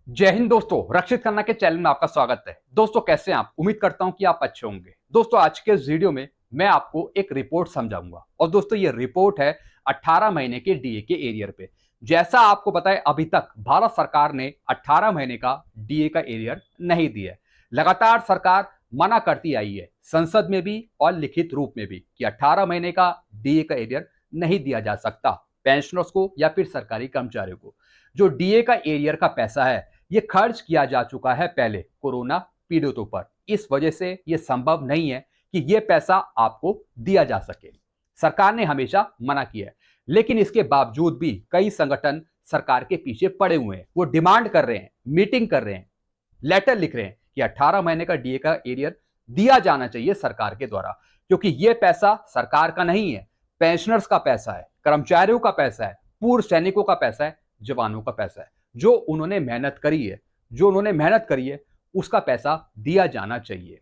जय हिंद दोस्तों, रक्षित खन्ना के चैनल में आपका स्वागत है। दोस्तों कैसे हैं आप? उम्मीद करता हूं कि आप अच्छे होंगे। दोस्तों आज के इस वीडियो में मैं आपको एक रिपोर्ट समझाऊंगा और दोस्तों ये रिपोर्ट है 18 महीने के डीए के एरियर पे। जैसा आपको पता है अभी तक भारत सरकार ने 18 महीने का डीए का एरियर नहीं दिया है। लगातार सरकार मना करती आई है, संसद में भी और लिखित रूप में भी, कि 18 महीने का डीए का एरियर नहीं दिया जा सकता पेंशनर्स को या फिर सरकारी कर्मचारियों को। जो डीए का एरियर का पैसा है ये खर्च किया जा चुका है पहले कोरोना पीड़ितों पर। इस वजह से ये संभव नहीं है कि ये पैसा आपको दिया जा सके। सरकार ने हमेशा मना किया है, लेकिन इसके बावजूद भी कई संगठन सरकार के पीछे पड़े हुए हैं। वो डिमांड कर रहे हैं, मीटिंग कर रहे हैं, लेटर लिख रहे हैं कि 18 महीने का डीए का एरियर दिया जाना चाहिए सरकार के द्वारा, क्योंकि यह पैसा सरकार का नहीं है, पेंशनर्स का पैसा है, कर्मचारियों का पैसा है, पूर्व सैनिकों का पैसा है, जवानों का पैसा है। जो उन्होंने मेहनत करी है उसका पैसा दिया जाना चाहिए।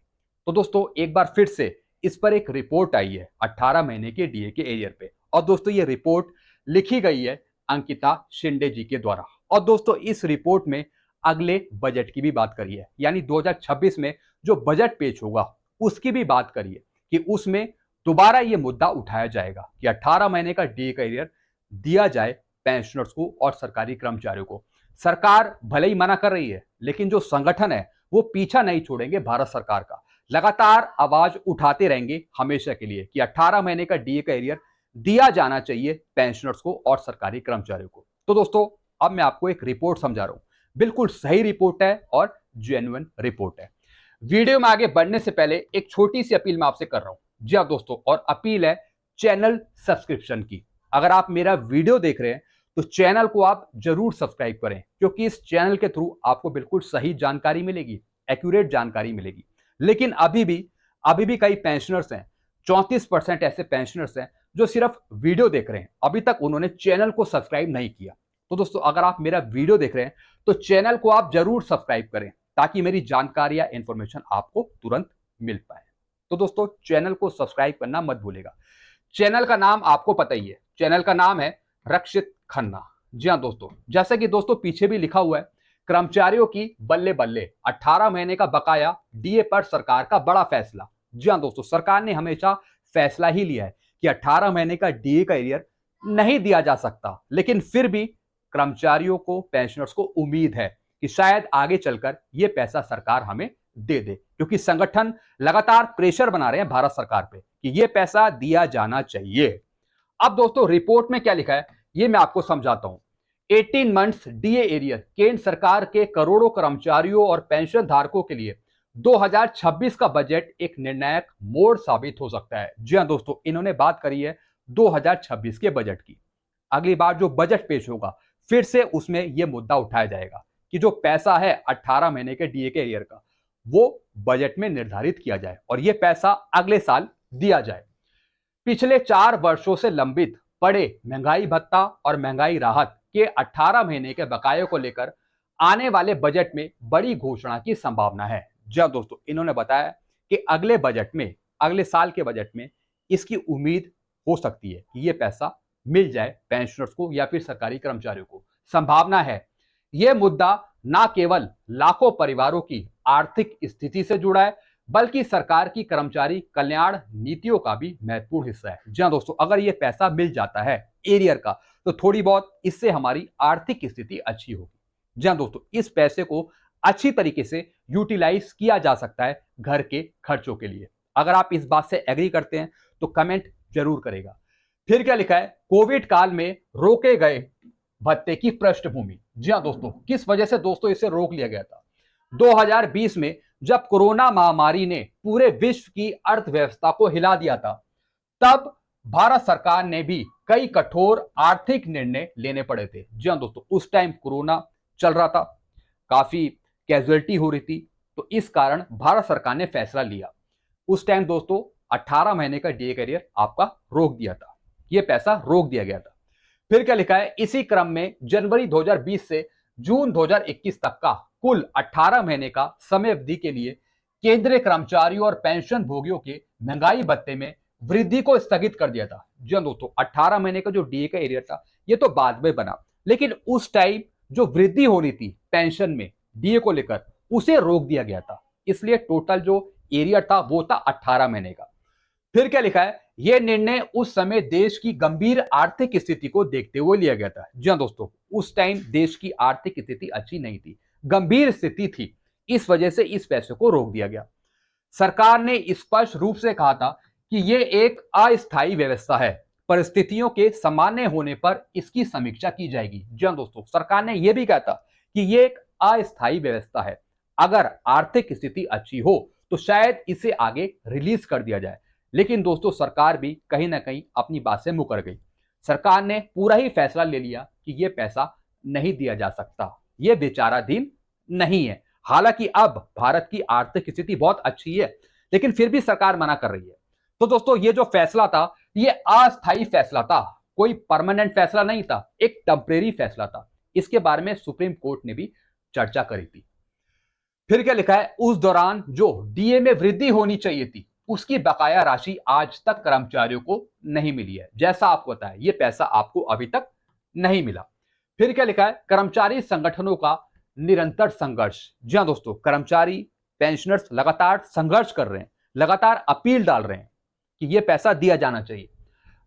तो दोस्तों एक बार फिर से इस पर एक रिपोर्ट आई है 18 महीने के डीए के एरियर पे, और दोस्तों ये रिपोर्ट लिखी गई है अंकिता शिंदे जी के द्वारा। और दोस्तों इस रिपोर्ट में अगले बजट की भी बात करी है, यानी 2026 में जो बजट पेश होगा उसकी भी बात करी है कि उसमें दोबारा ये मुद्दा उठाया जाएगा कि 18 महीने का डीए का एरियर दिया जाए पेंशनर्स को और सरकारी कर्मचारियों को। सरकार भले ही मना कर रही है, लेकिन जो संगठन है वो पीछा नहीं छोड़ेंगे भारत सरकार का। लगातार आवाज उठाते रहेंगे हमेशा के लिए कि 18 महीने का डीए का एरियर दिया जाना चाहिए पेंशनर्स को और सरकारी कर्मचारियों को। तो दोस्तों अब मैं आपको एक रिपोर्ट समझा रहा हूं, बिल्कुल सही रिपोर्ट है और जेन्युइन रिपोर्ट है। वीडियो में आगे बढ़ने से पहले एक छोटी सी अपील मैं आपसे कर रहा हूं। जी हाँ दोस्तों, और अपील है चैनल सब्सक्रिप्शन की। अगर आप मेरा वीडियो देख रहे हैं तो चैनल को आप जरूर सब्सक्राइब करें, क्योंकि इस चैनल के थ्रू आपको बिल्कुल सही जानकारी मिलेगी, एक्यूरेट जानकारी मिलेगी। लेकिन अभी भी कई पेंशनर्स हैं, 34% ऐसे पेंशनर्स हैं जो सिर्फ वीडियो देख रहे हैं, अभी तक उन्होंने चैनल को सब्सक्राइब नहीं किया। तो दोस्तों अगर आप मेरा वीडियो देख रहे हैं तो चैनल को आप जरूर सब्सक्राइब करें, ताकि मेरी जानकारी या इंफॉर्मेशन आपको तुरंत मिल पाए। तो दोस्तों चैनल को सब्सक्राइब करना मत भूलेगा। चैनल का नाम आपको पता ही है, चैनल का नाम है रक्षित खन्ना। जी हाँ दोस्तों, जैसे कि दोस्तों पीछे भी लिखा हुआ है, कर्मचारियों की बल्ले बल्ले, 18 महीने का बकाया डीए पर सरकार का बड़ा फैसला। जी हाँ दोस्तों, सरकार ने हमेशा फैसला ही लिया है कि 18 महीने का डीए का एरियर नहीं दिया जा सकता, लेकिन फिर भी कर्मचारियों को, पेंशनर्स को उम्मीद है कि शायद आगे चलकर यह पैसा सरकार हमें दे दे, क्योंकि संगठन लगातार प्रेशर बना रहे हैं भारत सरकार पे कि यह पैसा दिया जाना चाहिए। अब दोस्तों रिपोर्ट में क्या लिखा है ये मैं आपको समझाता हूं। 18 मंथ्स डीए एरियर केंद्र सरकार के करोड़ों कर्मचारियों और पेंशन धारकों के लिए 2026 का बजट एक निर्णायक मोड़ साबित हो सकता है। जी हां दोस्तों, इन्होंने बात करी है 2026 के बजट की। अगली बार जो बजट पेश होगा फिर से उसमें यह मुद्दा उठाया जाएगा कि जो पैसा है 18 महीने के डीए के एरियर का वो बजट में निर्धारित किया जाए और यह पैसा अगले साल दिया जाए। पिछले 4 वर्षों से लंबित पड़े महंगाई भत्ता और महंगाई राहत के 18 महीने के बकाये को लेकर आने वाले बजट में बड़ी घोषणा की संभावना है। जब दोस्तों इन्होंने बताया कि अगले बजट में, अगले साल के बजट में इसकी उम्मीद हो सकती है कि यह पैसा मिल जाए पेंशनर्स को या फिर सरकारी कर्मचारियों को। संभावना है यह मुद्दा न केवल लाखों परिवारों की आर्थिक स्थिति से जुड़ा है, बल्कि सरकार की कर्मचारी कल्याण नीतियों का भी महत्वपूर्ण हिस्सा है। जी हाँ दोस्तों, अगर ये पैसा मिल जाता है एरियर का तो थोड़ी बहुत इससे हमारी आर्थिक स्थिति अच्छी होगी। जी हाँ दोस्तों, इस पैसे को अच्छी तरीके से यूटिलाइज किया जा सकता है घर के खर्चों के लिए। अगर आप इस बात से एग्री करते हैं तो कमेंट जरूर करेगा। फिर क्या लिखा है, कोविड काल में रोके गए भत्ते की पृष्ठभूमि। जी हाँ दोस्तों, किस वजह से दोस्तों इसे रोक लिया गया था? 2020 में जब कोरोना महामारी ने पूरे विश्व की अर्थव्यवस्था को हिला दिया था, तब भारत सरकार ने भी कई कठोर आर्थिक निर्णय लेने पड़े थे। जी हाँ दोस्तों, उस टाइम कोरोना चल रहा था, काफी कैजुअलिटी हो रही थी, तो इस कारण भारत सरकार ने फैसला लिया। उस टाइम दोस्तों 18 महीने का डीए कैरियर आपका रोक दिया था, यह पैसा रोक दिया गया था। फिर क्या लिखा है, इसी क्रम में जनवरी 2020 से जून 2021 तक का कुल 18 महीने का समय अवधि के लिए केंद्रीय कर्मचारियों और पेंशन भोगियों के महंगाई भत्ते में वृद्धि को स्थगित कर दिया था। जी दोस्तों, 18 महीने का जो डीए का एरियर था ये तो बाद में बना, लेकिन उस टाइम जो वृद्धि हो रही थी पेंशन में डीए को लेकर उसे रोक दिया गया था। इसलिए टोटल जो एरियर था वो था 18 महीने का। फिर क्या लिखा है, यह निर्णय उस समय देश की गंभीर आर्थिक स्थिति को देखते हुए लिया गया था। जी हाँ दोस्तों, उस टाइम देश की आर्थिक स्थिति अच्छी नहीं थी, गंभीर स्थिति थी, इस वजह से इस पैसे को रोक दिया गया। सरकार ने स्पष्ट रूप से कहा था कि यह एक अस्थायी व्यवस्था है, परिस्थितियों के सामान्य होने पर इसकी समीक्षा की जाएगी। जी हाँ दोस्तों, सरकार ने यह भी कहा था कि यह एक अस्थायी व्यवस्था है, अगर आर्थिक स्थिति अच्छी हो तो शायद इसे आगे रिलीज कर दिया जाए। लेकिन दोस्तों सरकार भी कहीं ना कहीं अपनी बात से मुकर गई। सरकार ने पूरा ही फैसला ले लिया कि यह पैसा नहीं दिया जा सकता, यह विचाराधीन नहीं है। हालांकि अब भारत की आर्थिक स्थिति बहुत अच्छी है, लेकिन फिर भी सरकार मना कर रही है। तो दोस्तों ये जो फैसला था ये अस्थायी फैसला था, कोई परमानेंट फैसला नहीं था, एक टेम्परेरी फैसला था। इसके बारे में सुप्रीम कोर्ट ने भी चर्चा करी थी। फिर क्या लिखा है, उस दौरान जो डीए में वृद्धि होनी चाहिए थी उसकी बकाया राशि आज तक कर्मचारियों को नहीं मिली है। जैसा आपको पता है ये पैसा आपको अभी तक नहीं मिला। फिर क्या लिखा है, कर्मचारी संगठनों का निरंतर संघर्ष। जी हाँ दोस्तों, कर्मचारी पेंशनर्स लगातार संघर्ष कर रहे हैं, लगातार अपील डाल रहे हैं कि यह पैसा दिया जाना चाहिए।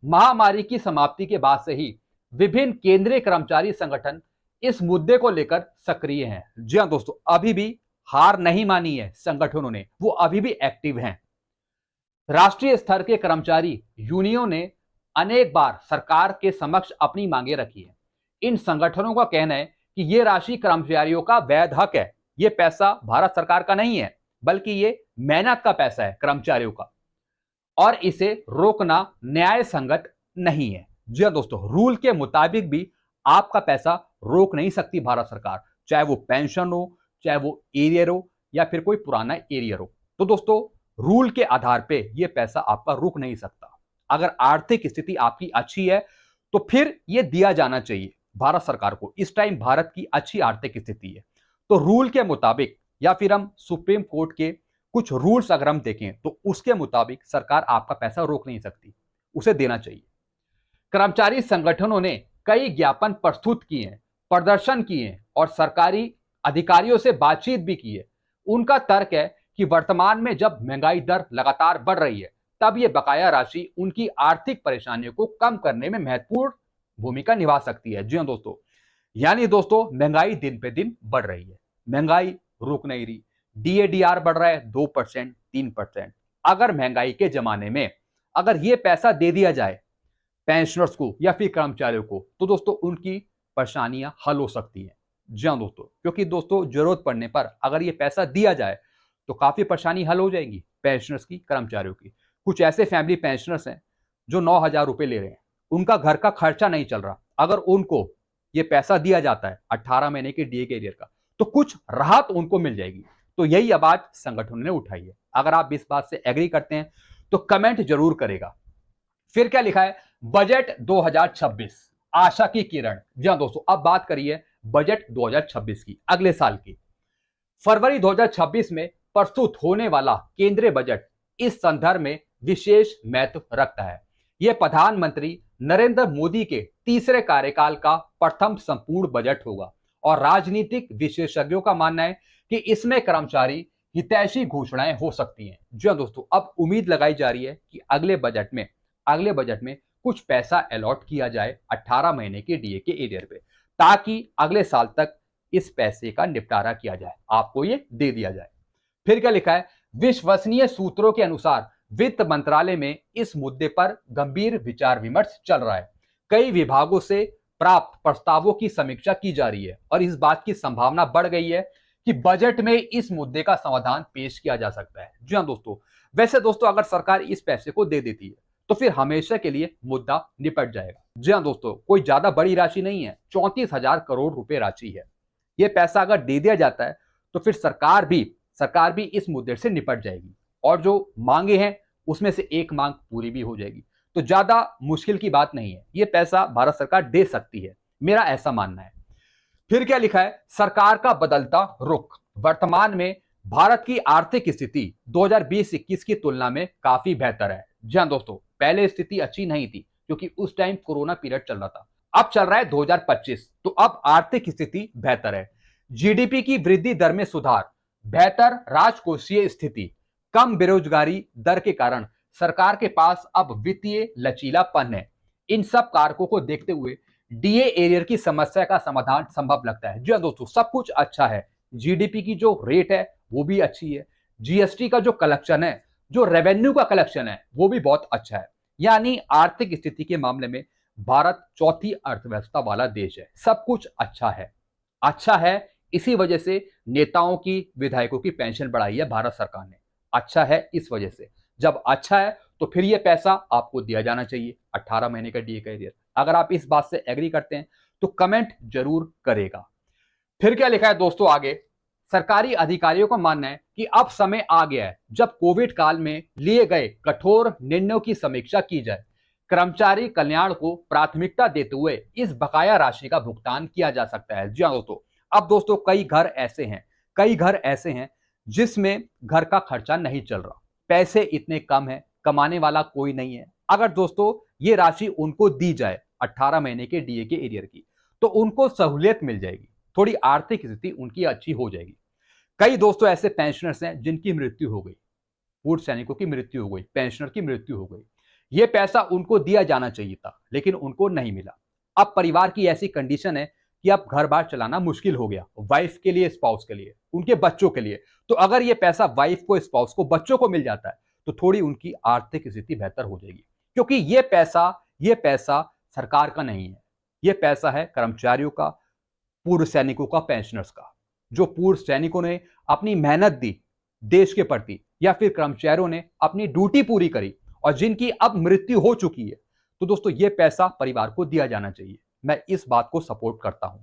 महामारी की समाप्ति के बाद से ही विभिन्न केंद्रीय कर्मचारी संगठन इस मुद्दे को लेकर सक्रिय हैं। जी हाँ दोस्तों, अभी भी हार नहीं मानी है संगठनों ने, वो अभी भी एक्टिव हैं। राष्ट्रीय स्तर के कर्मचारी यूनियनों ने अनेक बार सरकार के समक्ष अपनी मांगे रखी है। इन संगठनों का कहना है कि यह राशि कर्मचारियों का वैध हक है, यह पैसा भारत सरकार का नहीं है, बल्कि यह मेहनत का पैसा है कर्मचारियों का, और इसे रोकना न्याय संगत नहीं है। जी हाँ दोस्तों, रूल के मुताबिक भी आपका पैसा रोक नहीं सकती भारत सरकार, चाहे वो पेंशन हो, चाहे वो एरियर हो, या फिर कोई पुराना एरियर हो। तो दोस्तों रूल के आधार पे ये पैसा आपका रुक नहीं सकता। अगर आर्थिक स्थिति आपकी अच्छी है तो फिर ये दिया जाना चाहिए भारत सरकार को। इस टाइम भारत की अच्छी आर्थिक स्थिति है, तो रूल के मुताबिक, या फिर हम सुप्रीम कोर्ट के कुछ रूल्स अगर हम देखें तो उसके मुताबिक सरकार आपका पैसा रोक नहीं सकती, उसे देना चाहिए। कर्मचारी संगठनों ने कई ज्ञापन प्रस्तुत किए हैं, प्रदर्शन किए हैं और सरकारी अधिकारियों से बातचीत भी की है। उनका तर्क है कि वर्तमान में जब महंगाई दर लगातार बढ़ रही है तब यह बकाया राशि उनकी आर्थिक परेशानियों को कम करने में महत्वपूर्ण भूमिका निभा सकती है। जी हाँ दोस्तों, यानी दोस्तों महंगाई दिन पे दिन बढ़ रही है, महंगाई रुक नहीं रही, डीएडीआर बढ़ रहा है 2%, 3%। अगर महंगाई के जमाने में अगर ये पैसा दे दिया जाए पेंशनर्स को या फिर कर्मचारियों को, तो दोस्तों उनकी परेशानियां हल हो सकती हैं। जी हाँ दोस्तों, क्योंकि दोस्तों जरूरत पड़ने पर अगर ये पैसा दिया जाए तो काफी परेशानी हल हो जाएगी पेंशनर्स की, कर्मचारियों की। कुछ ऐसे फैमिली पेंशनर्स हैं जो 9,000 रुपए ले रहे हैं, उनका घर का खर्चा नहीं चल रहा। अगर उनको ये पैसा दिया जाता है 18 महीने के डीए के एरियर का, तो कुछ राहत उनको मिल जाएगी। तो यही आवाज संगठन ने उठाई है। अगर आप इस बात से एग्री करते हैं तो कमेंट जरूर करेगा। फिर क्या लिखा है, बजट 2026 आशा की किरण। जी हाँ दोस्तों, अब बात करिए बजट 2026 की, अगले साल की। फरवरी 2026 में प्रस्तुत होने वाला केंद्रीय बजट इस संदर्भ में विशेष महत्व रखता है। यह प्रधानमंत्री नरेंद्र मोदी के तीसरे कार्यकाल का प्रथम संपूर्ण बजट होगा और राजनीतिक विशेषज्ञों का मानना है कि इसमें कर्मचारी हितैषी घोषणाएं हो सकती हैं। जी हाँ दोस्तों, अब उम्मीद लगाई जा रही है कि अगले बजट में कुछ पैसा अलॉट किया जाए 18 महीने के डीए के एरियर पे, ताकि अगले साल तक इस पैसे का निपटारा किया जाए, आपको ये दे दिया जाए। फिर क्या लिखा है, विश्वसनीय सूत्रों के अनुसार वित्त मंत्रालय में इस मुद्दे पर गंभीर विचार विमर्श चल रहा है। कई विभागों से प्राप्त प्रस्तावों की समीक्षा की जा रही है और इस बात की संभावना बढ़ गई है कि बजट में इस मुद्दे का समाधान पेश किया जा सकता है। जी हाँ दोस्तों, वैसे दोस्तों अगर सरकार इस पैसे को दे देती है तो फिर हमेशा के लिए मुद्दा निपट जाएगा। जी हाँ दोस्तों, कोई ज्यादा बड़ी राशि नहीं है, 34,000 करोड़ रुपए राशि है। यह पैसा अगर दे दिया जाता है तो फिर सरकार भी इस मुद्दे से निपट जाएगी और जो मांगे हैं उसमें से एक मांग पूरी भी हो जाएगी। तो ज्यादा मुश्किल की बात नहीं है, यह पैसा भारत सरकार दे सकती है, मेरा ऐसा मानना है। फिर क्या लिखा है, सरकार का बदलता रुख। वर्तमान में भारत की आर्थिक स्थिति 2020-21 की तुलना में काफी बेहतर है। जी हाँ दोस्तों, पहले स्थिति अच्छी नहीं थी क्योंकि उस टाइम कोरोना पीरियड चल रहा था। अब चल रहा है 2025, तो अब आर्थिक स्थिति बेहतर है। जीडीपी की वृद्धि दर में सुधार, बेहतर राजकोषीय स्थिति, कम बेरोजगारी दर के कारण सरकार के पास अब वित्तीय लचीलापन है। इन सब कारकों को देखते हुए डीए एरियर की समस्या का समाधान संभव लगता है। जी हाँ दोस्तों, सब कुछ अच्छा है। जीडीपी की जो रेट है वो भी अच्छी है, जीएसटी का जो कलेक्शन है, जो रेवेन्यू का कलेक्शन है वो भी बहुत अच्छा है। यानी आर्थिक स्थिति के मामले में भारत चौथी अर्थव्यवस्था वाला देश है। सब कुछ अच्छा है। इसी वजह से नेताओं की, विधायकों की पेंशन बढ़ाई है भारत सरकार ने। अच्छा है इस वजह से। जब अच्छा है तो फिर ये पैसा आपको दिया जाना चाहिए, 18 महीने का डीए का एरियर। अगर आप इस बात से एग्री करते हैं तो कमेंट जरूर करेगा। फिर क्या लिखा है दोस्तों आगे, सरकारी अधिकारियों का मानना है कि अब समय आ गया है जब कोविड काल में लिए गए कठोर निर्णयों की समीक्षा की जाए। कर्मचारी कल्याण को प्राथमिकता देते हुए इस बकाया राशि का भुगतान किया जा सकता है। जी हाँ दोस्तों, अब दोस्तों कई घर ऐसे हैं जिसमें घर का खर्चा नहीं चल रहा, पैसे इतने कम है, कमाने वाला कोई नहीं है। अगर दोस्तों ये राशि उनको दी जाए 18 महीने के डीए के एरियर की, तो उनको सहूलियत मिल जाएगी, थोड़ी आर्थिक स्थिति उनकी अच्छी हो जाएगी। कई दोस्तों ऐसे पेंशनर्स हैं जिनकी मृत्यु हो गई, पूर्व सैनिकों की मृत्यु हो गई, पेंशनर की मृत्यु हो गई। ये पैसा उनको दिया जाना चाहिए था लेकिन उनको नहीं मिला। अब परिवार की ऐसी कंडीशन है कि अब घर बार चलाना मुश्किल हो गया, वाइफ के लिए, स्पाउस के लिए, उनके बच्चों के लिए। तो अगर ये पैसा वाइफ को, स्पाउस को, बच्चों को मिल जाता है तो थोड़ी उनकी आर्थिक स्थिति बेहतर हो जाएगी। क्योंकि ये पैसा सरकार का नहीं है, ये पैसा है कर्मचारियों का, पूर्व सैनिकों का, पेंशनर्स का। जो पूर्व सैनिकों ने अपनी मेहनत दी देश के प्रति, या फिर कर्मचारियों ने अपनी ड्यूटी पूरी करी और जिनकी अब मृत्यु हो चुकी है, तो दोस्तों ये पैसा परिवार को दिया जाना चाहिए। मैं इस बात को सपोर्ट करता हूं।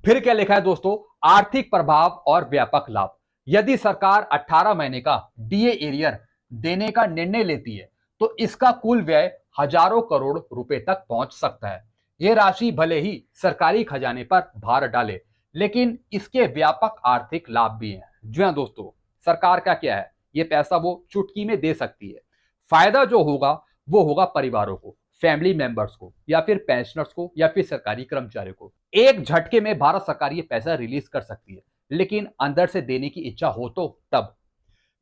फिर क्या लिखा है दोस्तों, आर्थिक प्रभाव और व्यापक लाभ। यदि सरकार 18 महीने का डीए एरियर देने का निर्णय लेती है तो इसका कुल व्यय हजारों करोड़ रुपए तक पहुंच सकता है। यह राशि भले ही सरकारी खजाने पर भार डाले, लेकिन इसके व्यापक आर्थिक लाभ भी हैं। जी हाँ दोस्तों, सरकार का क्या है, यह पैसा वो चुटकी में दे सकती है। फायदा जो होगा वो होगा परिवारों को, फैमिली मेंबर्स को, या फिर पेंशनर्स को, या फिर सरकारी कर्मचारियों को। एक झटके में भारत सरकार ये पैसा रिलीज कर सकती है, लेकिन अंदर से देने की इच्छा हो तो तब।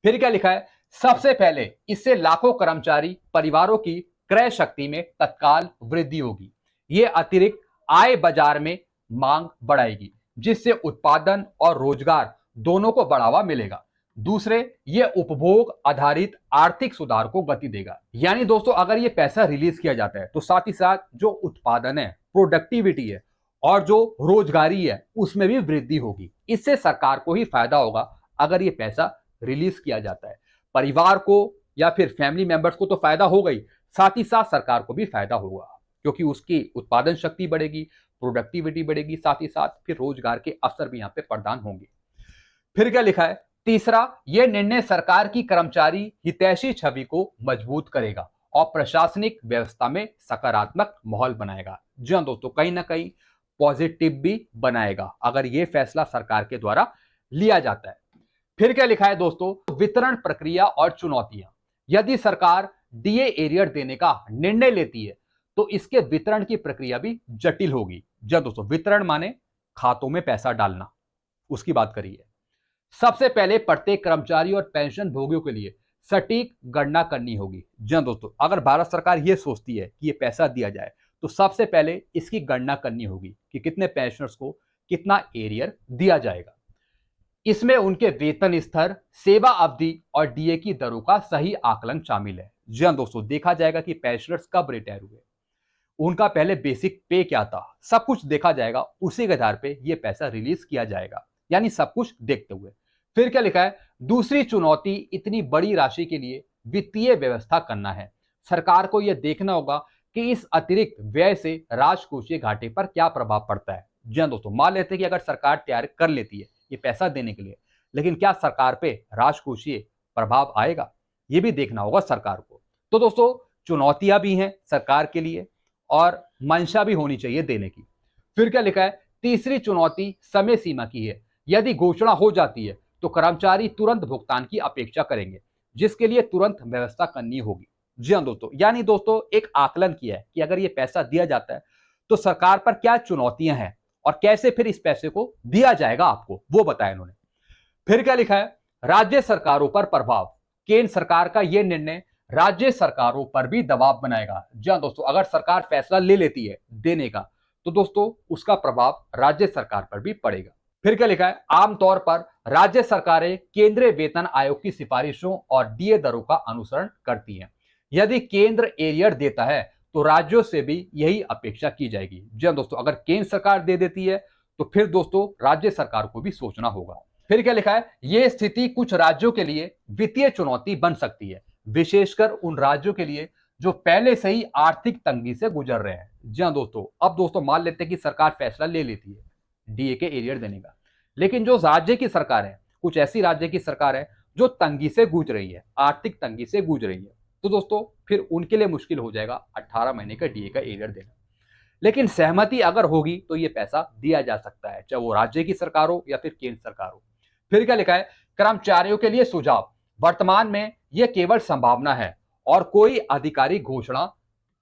फिर क्या लिखा है, सबसे पहले इससे लाखों कर्मचारी परिवारों की क्रय शक्ति में तत्काल वृद्धि होगी। ये अतिरिक्त आय बाजार में मांग बढ़ाएगी, जिससे उत्पादन और रोजगार दोनों को बढ़ावा मिलेगा। दूसरे, ये उपभोग आधारित आर्थिक सुधार को गति देगा। यानी दोस्तों अगर ये पैसा रिलीज किया जाता है तो साथ ही साथ जो उत्पादन है, प्रोडक्टिविटी है और जो रोजगारी है उसमें भी वृद्धि होगी। इससे सरकार को ही फायदा होगा अगर ये पैसा रिलीज किया जाता है। परिवार को या फिर फैमिली मेंबर्स को तो फायदा होगा ही, साथ ही साथ सरकार को भी फायदा होगा, क्योंकि उसकी उत्पादन शक्ति बढ़ेगी, प्रोडक्टिविटी बढ़ेगी, साथ ही साथ फिर रोजगार के अवसर भी यहाँ पे प्रदान होंगे। फिर क्या लिखा है, तीसरा, यह निर्णय सरकार की कर्मचारी हितैषी छवि को मजबूत करेगा और प्रशासनिक व्यवस्था में सकारात्मक माहौल बनाएगा। जी हाँ दोस्तों, कहीं ना कहीं पॉजिटिव भी बनाएगा अगर यह फैसला सरकार के द्वारा लिया जाता है। फिर क्या लिखा है दोस्तों, वितरण प्रक्रिया और चुनौतियां। यदि सरकार डीए एरियर देने का निर्णय लेती है तो इसके वितरण की प्रक्रिया भी जटिल होगी। जी हाँ दोस्तों, वितरण माने खातों में पैसा डालना, उसकी बात करिए। सबसे पहले प्रत्येक कर्मचारी और पेंशन भोगियों के लिए सटीक गणना करनी होगी। जी हाँ दोस्तों, अगर भारत सरकार यह सोचती है कि यह पैसा दिया जाए तो सबसे पहले इसकी गणना करनी होगी कि कितने पेंशनर्स को कितना एरियर दिया जाएगा। इसमें उनके वेतन स्तर, सेवा अवधि और डीए की दरों का सही आकलन शामिल है। जी हाँ दोस्तों, देखा जाएगा कि पेंशनर्स कब रिटायर हुए, उनका पहले बेसिक पे क्या था, सब कुछ देखा जाएगा। उसी के आधार पे ये पैसा रिलीज किया जाएगा, यानी सब कुछ देखते हुए। फिर क्या लिखा है, दूसरी चुनौती इतनी बड़ी राशि के लिए वित्तीय व्यवस्था करना है। सरकार को यह देखना होगा कि इस अतिरिक्त व्यय से राजकोषीय घाटे पर क्या प्रभाव पड़ता है। जी हाँ दोस्तों, मान लेते हैं कि अगर सरकार तैयार कर लेती है ये पैसा देने के लिए, लेकिन क्या सरकार पे राजकोषीय प्रभाव आएगा, ये भी देखना होगा सरकार को। तो दोस्तों चुनौतियां भी हैं सरकार के लिए और मंशा भी होनी चाहिए देने की। फिर क्या लिखा है, तीसरी चुनौती समय सीमा की है। यदि घोषणा हो जाती है तो कर्मचारी तुरंत भुगतान की अपेक्षा करेंगे, जिसके लिए तुरंत व्यवस्था करनी होगी। जी हाँ दोस्तों, यानी दोस्तों एक आकलन किया है कि अगर ये पैसा दिया जाता है तो सरकार पर क्या चुनौतियां हैं और कैसे फिर इस पैसे को दिया जाएगा आपको, वो बताया इन्होंने। फिर क्या लिखा है, राज्य सरकारों पर प्रभाव। केंद्र सरकार का यह निर्णय राज्य सरकारों पर भी दबाव बनाएगा। जी हाँ दोस्तों, अगर सरकार फैसला ले लेती है देने का तो दोस्तों उसका प्रभाव राज्य सरकार पर भी पड़ेगा। फिर क्या लिखा है, आमतौर पर राज्य सरकारें केंद्रीय वेतन आयोग की सिफारिशों और डीए दरों का अनुसरण करती हैं। यदि केंद्र एरियर देता है तो राज्यों से भी यही अपेक्षा की जाएगी। जी हाँ दोस्तों, अगर केंद्र सरकार दे देती है तो फिर दोस्तों राज्य सरकार को भी सोचना होगा। फिर क्या लिखा है, यह स्थिति कुछ राज्यों के लिए वित्तीय चुनौती बन सकती है, विशेषकर उन राज्यों के लिए जो पहले से ही आर्थिक तंगी से गुजर रहे हैं। जी हाँ दोस्तों, अब दोस्तों मान लेते हैं कि सरकार फैसला ले लेती है डीए के एरियर देने का, लेकिन जो राज्य की सरकार है, कुछ ऐसी राज्य की सरकार है जो तंगी से गूंज रही है, आर्थिक तंगी से गूंज रही है, तो दोस्तों फिर उनके लिए मुश्किल हो जाएगा 18 महीने का डीए का एरियर देना। लेकिन सहमति अगर होगी तो ये पैसा दिया जा सकता है, चाहे वो राज्य की सरकार हो या फिर केंद्र सरकार हो। फिर क्या लिखा है, कर्मचारियों के लिए सुझाव। वर्तमान में यह केवल संभावना है और कोई आधिकारिक घोषणा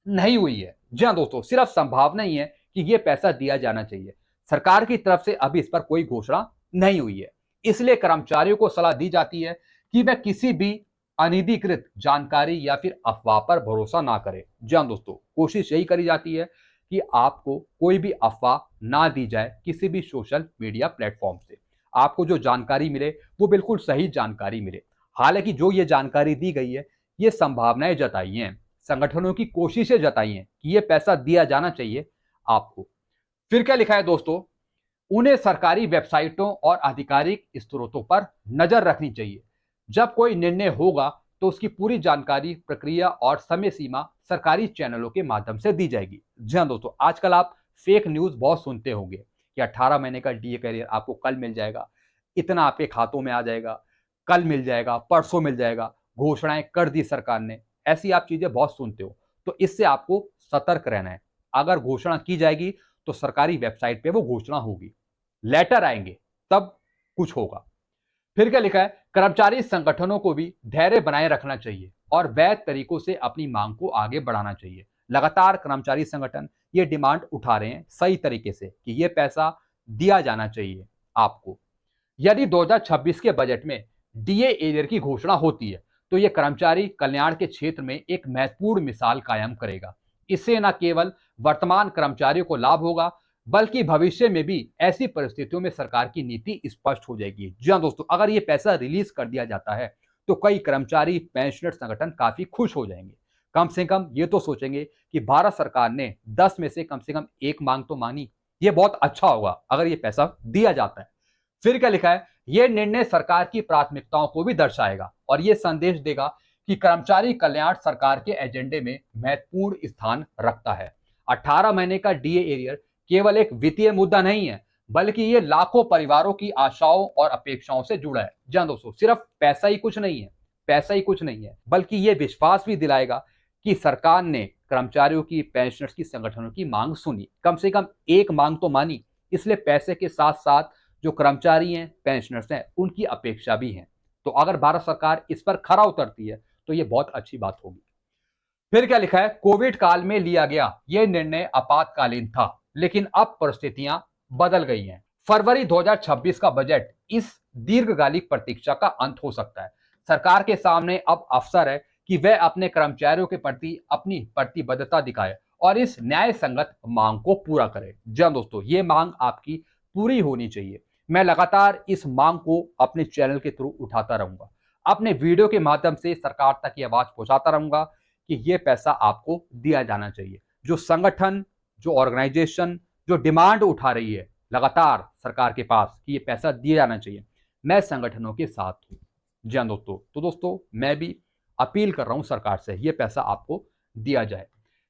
नहीं हुई है। जी हाँ दोस्तों, सिर्फ संभावना ही है कि यह पैसा दिया जाना चाहिए। सरकार की तरफ से अभी इस पर कोई घोषणा नहीं हुई है, इसलिए कर्मचारियों को सलाह दी जाती है कि वह किसी भी अनधिकृत जानकारी या फिर अफवाह पर भरोसा ना करें। जी हाँ दोस्तों, कोशिश यही करी जाती है कि आपको कोई भी अफवाह ना दी जाए किसी भी सोशल मीडिया प्लेटफॉर्म से। आपको जो जानकारी मिले वो बिल्कुल सही जानकारी मिले। हालांकि जो ये जानकारी दी गई है, ये संभावनाएं जताई हैं, संगठनों की कोशिशें जताई हैं कि ये पैसा दिया जाना चाहिए आपको। फिर क्या लिखा है दोस्तों, उन्हें सरकारी वेबसाइटों और आधिकारिक स्रोतों पर नजर रखनी चाहिए। जब कोई निर्णय होगा तो उसकी पूरी जानकारी, प्रक्रिया और समय सीमा सरकारी चैनलों के माध्यम से दी जाएगी। जी हाँ दोस्तों, आजकल आप फेक न्यूज बहुत सुनते होंगे कि 18 महीने का डीए कैरियर आपको कल मिल जाएगा, इतना आपके खातों में आ जाएगा, कल मिल जाएगा, परसों मिल जाएगा, घोषणाएं कर दी सरकार ने। ऐसी आप चीजें बहुत सुनते हो, तो इससे आपको सतर्क रहना है। अगर घोषणा की जाएगी तो सरकारी वेबसाइट पे वो घोषणा होगी, लेटर आएंगे तब कुछ होगा। फिर क्या लिखा है, कर्मचारी संगठनों को भी धैर्य बनाए रखना चाहिए और वैध तरीकों से अपनी मांग को आगे बढ़ाना चाहिए। लगातार कर्मचारी संगठन ये डिमांड उठा रहे हैं सही तरीके से कि ये पैसा दिया जाना चाहिए आपको। यदि 2026 के बजट में डीए एरियर की घोषणा होती है तो यह कर्मचारी कल्याण के क्षेत्र में एक महत्वपूर्ण मिसाल कायम करेगा। इससे न केवल वर्तमान कर्मचारियों को लाभ होगा बल्कि भविष्य में भी ऐसी परिस्थितियों में सरकार की नीति स्पष्ट हो जाएगी। जी हाँ दोस्तों, अगर ये पैसा रिलीज कर दिया जाता है तो कई कर्मचारी पेंशनर संगठन काफी खुश हो जाएंगे। कम से कम ये तो सोचेंगे कि भारत सरकार ने 10 में से कम एक मांग तो मानी। ये बहुत अच्छा होगा अगर ये पैसा दिया जाता है। फिर क्या लिखा है, यह निर्णय सरकार की प्राथमिकताओं को भी दर्शाएगा और यह संदेश देगा कि कर्मचारी कल्याण सरकार के एजेंडे में महत्वपूर्ण स्थान रखता है। 18 महीने का डीए एरियर केवल एक वित्तीय मुद्दा नहीं है बल्कि ये लाखों परिवारों की आशाओं और अपेक्षाओं से जुड़ा है। जी हाँ दोस्तों, सिर्फ पैसा ही कुछ नहीं है, पैसा ही कुछ नहीं है, बल्कि ये विश्वास भी दिलाएगा कि सरकार ने कर्मचारियों की, पेंशनर्स की, संगठनों की मांग सुनी, कम से कम एक मांग तो मानी। इसलिए पैसे के साथ साथ जो कर्मचारी हैं, पेंशनर्स हैं, उनकी अपेक्षा भी है। तो अगर भारत सरकार इस पर खरा उतरती है तो ये बहुत अच्छी बात होगी। फिर क्या लिखा है, कोविड काल में लिया गया यह निर्णय आपातकालीन था लेकिन अब परिस्थितियां बदल गई हैं। फरवरी 2026 का बजट इस दीर्घकालिक प्रतीक्षा का अंत हो सकता है। सरकार के सामने अब अवसर है कि वह अपने कर्मचारियों के प्रति अपनी प्रतिबद्धता दिखाए और इस न्याय संगत मांग को पूरा करे। जी हाँ दोस्तों, ये मांग आपकी पूरी होनी चाहिए। मैं लगातार इस मांग को अपने चैनल के थ्रू उठाता रहूंगा, अपने वीडियो के माध्यम से सरकार तक ये आवाज पहुंचाता रहूंगा कि ये पैसा आपको दिया जाना चाहिए। जो संगठन, जो ऑर्गेनाइजेशन जो डिमांड उठा रही है लगातार सरकार के पास कि ये पैसा दिया जाना चाहिए, मैं संगठनों के साथ हूं। जी हाँ दोस्तों, तो दोस्तों मैं भी अपील कर रहा हूं सरकार से ये पैसा आपको दिया जाए।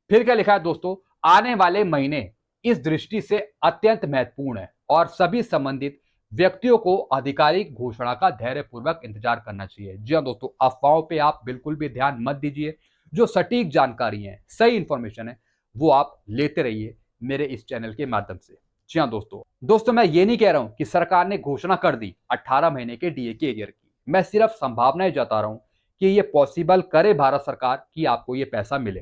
फिर क्या लिखा है दोस्तों, आने वाले महीने इस दृष्टि से अत्यंत महत्वपूर्ण है और सभी संबंधित व्यक्तियों को आधिकारिक घोषणा का धैर्यपूर्वक इंतजार करना चाहिए। जी हाँ दोस्तों, अफवाहों पे आप बिल्कुल भी ध्यान मत दीजिए। जो सटीक जानकारी है, सही इंफॉर्मेशन है, वो आप लेते रहिए मेरे इस चैनल के माध्यम से। जी हाँ दोस्तों मैं ये नहीं कह रहा हूं कि सरकार ने घोषणा कर दी 18 महीने के डीए के एरियर की। मैं सिर्फ संभावनाएं जता रहा हूं कि ये पॉसिबल करे भारत सरकार कि आपको ये पैसा मिले।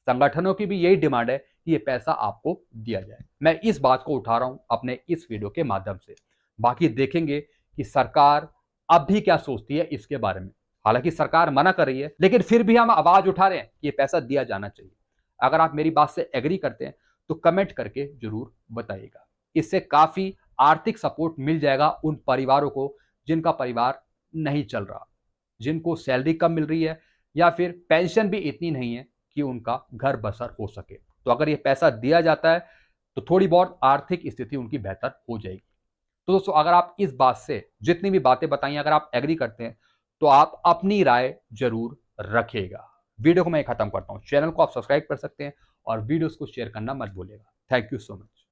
संगठनों की भी यही डिमांड है कि ये पैसा आपको दिया जाए। मैं इस बात को उठा रहा हूं अपने इस वीडियो के माध्यम से। बाकी देखेंगे कि सरकार अब भी क्या सोचती है इसके बारे में। हालांकि सरकार मना कर रही है, लेकिन फिर भी हम आवाज उठा रहे हैं कि ये पैसा दिया जाना चाहिए। अगर आप मेरी बात से एग्री करते हैं तो कमेंट करके जरूर बताइएगा। इससे काफी आर्थिक सपोर्ट मिल जाएगा उन परिवारों को जिनका परिवार नहीं चल रहा, जिनको सैलरी कम मिल रही है या फिर पेंशन भी इतनी नहीं है कि उनका घर बसर हो सके। तो अगर ये पैसा दिया जाता है तो थोड़ी बहुत आर्थिक स्थिति उनकी बेहतर हो जाएगी। तो दोस्तों, अगर आप इस बात से जितनी भी बातें बताई अगर आप एग्री करते हैं तो आप अपनी राय जरूर रखिएगा। वीडियो को मैं खत्म करता हूं। चैनल को आप सब्सक्राइब कर सकते हैं और वीडियोस को शेयर करना मत भूलिएगा। Thank you so much.